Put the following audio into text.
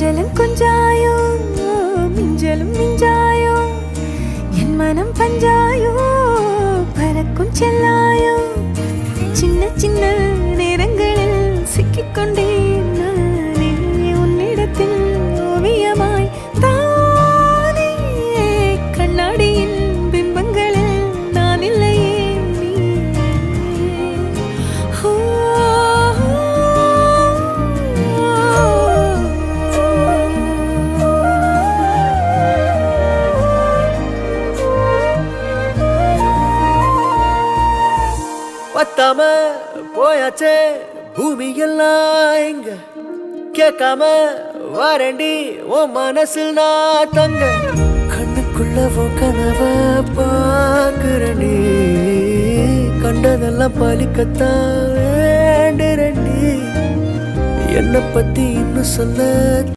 கொஞ்சலும் கொஞ்சாயோ மிஞ்சலும் மிஞ்சாயோ என் மனம் பஞ்சாயோ பறக்கும் செல்லாயோ சின்ன சின்ன நேரங்களில் சிக்கிக்கொண்டேன் நானே உன்னிடத்தில் ஓவியமாய் தானே கண்ணாடியின் பிம்பங்களில் நான் இல்லையே பத்தாம போயாச்சே பூமி எல்லாம் இங்க கேட்காம வாரண்டி உன் மனசில் நான் தங்க கண்ணுக்குள்ள உன் கனவ பாக்குறண்டி கண்டதெல்லாம் பலிக்கத்தான் வேண்டுறண்டி என்னை பத்தி இன்னும் சொல்ல